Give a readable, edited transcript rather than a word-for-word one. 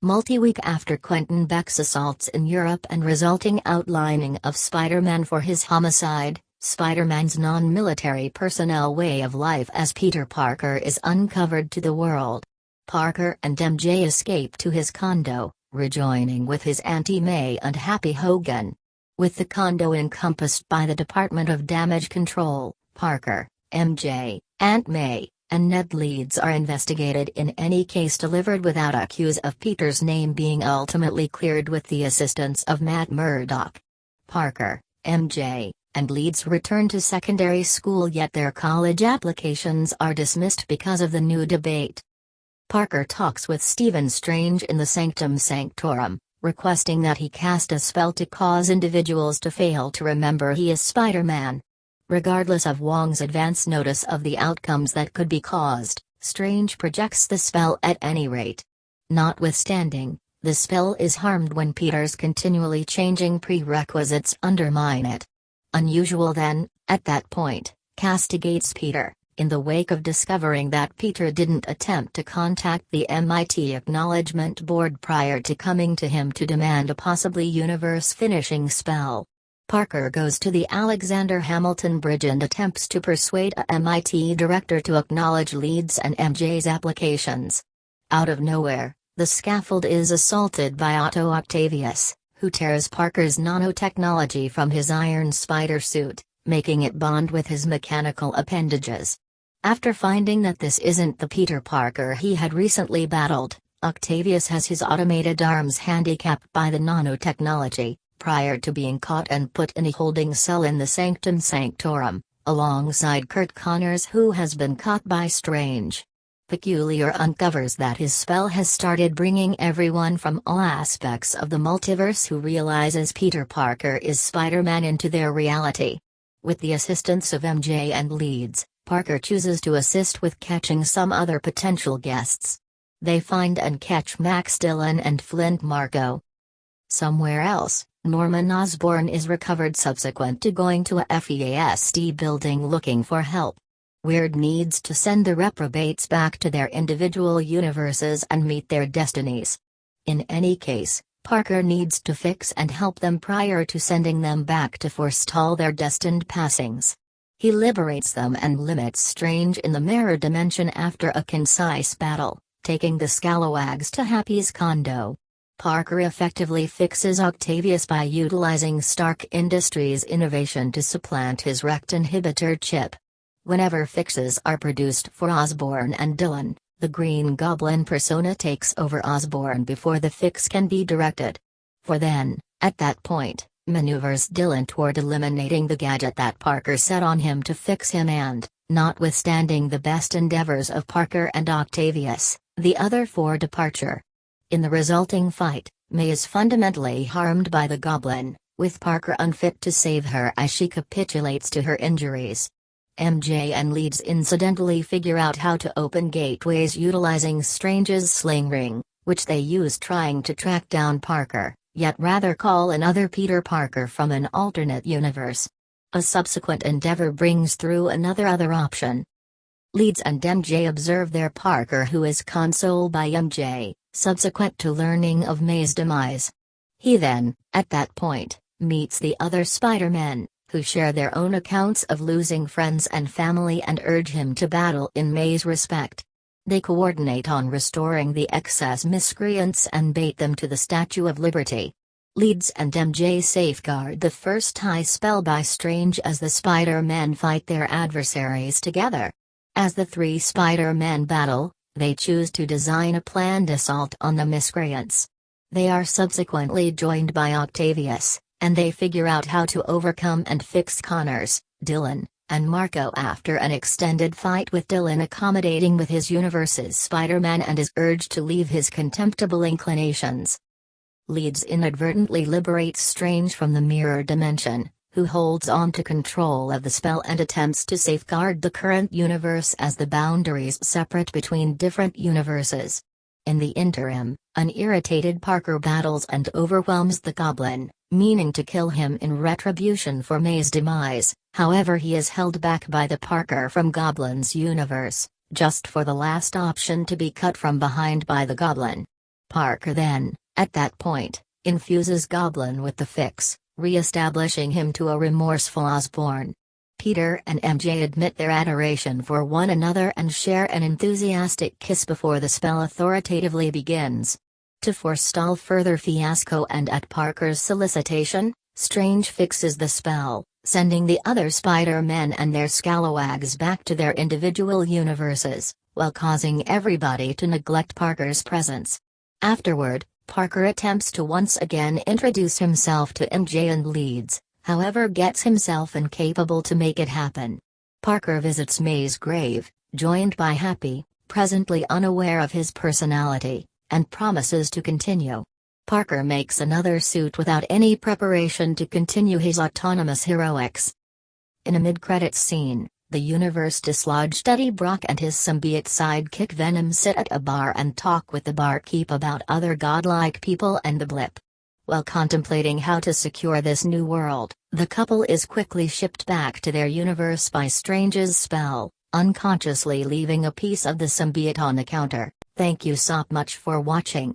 Multi-week after Quentin Beck's assaults in Europe and resulting outlining of Spider-Man for his homicide, Spider-Man's non-military personnel way of life as Peter Parker is uncovered to the world. Parker and MJ escape to his condo, rejoining with his Auntie May and Happy Hogan. With the condo encompassed by the Department of Damage Control, Parker, MJ, Aunt May, and Ned Leeds are investigated in any case delivered without accuse of Peter's name being ultimately cleared with the assistance of Matt Murdock. Parker, MJ, and Leeds return to secondary school, yet their college applications are dismissed because of the new debate. Parker talks with Stephen Strange in the Sanctum Sanctorum, requesting that he cast a spell to cause individuals to fail to remember he is Spider-Man. Regardless of Wong's advance notice of the outcomes that could be caused, Strange projects the spell at any rate. Notwithstanding, the spell is harmed when Peter's continually changing prerequisites undermine it. Unusual then, at that point, castigates Peter, in the wake of discovering that Peter didn't attempt to contact the MIT Acknowledgement Board prior to coming to him to demand a possibly universe-finishing spell. Parker goes to the Alexander Hamilton Bridge and attempts to persuade a MIT director to acknowledge Leeds and MJ's applications. Out of nowhere, the scaffold is assaulted by Otto Octavius, who tears Parker's nanotechnology from his iron spider suit, making it bond with his mechanical appendages. After finding that this isn't the Peter Parker he had recently battled, Octavius has his automated arms handicapped by the nanotechnology, prior to being caught and put in a holding cell in the Sanctum Sanctorum, alongside Kurt Connors, who has been caught by Strange. Peculiar uncovers that his spell has started bringing everyone from all aspects of the multiverse who realizes Peter Parker is Spider-Man into their reality. With the assistance of MJ and Leeds, Parker chooses to assist with catching some other potential guests. They find and catch Max Dillon and Flint Marko. Somewhere else, Norman Osborn is recovered subsequent to going to a FEASD building looking for help. Weird needs to send the reprobates back to their individual universes and meet their destinies. In any case, Parker needs to fix and help them prior to sending them back to forestall their destined passings. He liberates them and limits Strange in the mirror dimension after a concise battle, taking the Scalawags to Happy's condo. Parker effectively fixes Octavius by utilizing Stark Industries' innovation to supplant his Rect inhibitor chip. Whenever fixes are produced for Osborn and Dillon, the Green Goblin persona takes over Osborn before the fix can be directed. For then, at that point, maneuvers Dillon toward eliminating the gadget that Parker set on him to fix him and, notwithstanding the best endeavors of Parker and Octavius, the other four departure. In the resulting fight, May is fundamentally harmed by the Goblin, with Parker unfit to save her as she capitulates to her injuries. MJ and Leeds incidentally figure out how to open gateways utilizing Strange's sling ring, which they use trying to track down Parker, yet rather call another Peter Parker from an alternate universe. A subsequent endeavor brings through another option. Leeds and MJ observe their Parker, who is consoled by MJ, subsequent to learning of May's demise. He then, at that point, meets the other Spider-Men, who share their own accounts of losing friends and family and urge him to battle in May's respect. They coordinate on restoring the excess miscreants and bait them to the Statue of Liberty. Leeds and MJ safeguard the first high spell by Strange as the Spider-Men fight their adversaries together. As the three Spider-Men battle, they choose to design a planned assault on the miscreants. They are subsequently joined by Octavius, and they figure out how to overcome and fix Connors, Dillon, and Marko after an extended fight with Dillon accommodating with his universe's Spider-Man and is urged to leave his contemptible inclinations. Leeds inadvertently liberates Strange from the mirror dimension, who holds on to control of the spell and attempts to safeguard the current universe as the boundaries separate between different universes. In the interim, an irritated Parker battles and overwhelms the Goblin, meaning to kill him in retribution for May's demise. However, he is held back by the Parker from Goblin's universe, just for the last option to be cut from behind by the Goblin. Parker then, at that point, infuses Goblin with the fix, re-establishing him to a remorseful Osborn. Peter and MJ admit their adoration for one another and share an enthusiastic kiss before the spell authoritatively begins. To forestall further fiasco and at Parker's solicitation, Strange fixes the spell, sending the other Spider-Men and their scalawags back to their individual universes, while causing everybody to neglect Parker's presence. Afterward, Parker attempts to once again introduce himself to MJ and leads, however gets himself incapable to make it happen. Parker visits May's grave, joined by Happy, presently unaware of his personality, and promises to continue. Parker makes another suit without any preparation to continue his autonomous heroics. In a mid-credits scene, the universe dislodged Eddie Brock and his symbiote sidekick Venom sit at a bar and talk with the barkeep about other godlike people and the blip. While contemplating how to secure this new world, the couple is quickly shipped back to their universe by Strange's spell, unconsciously leaving a piece of the symbiote on the counter. Thank you so much for watching.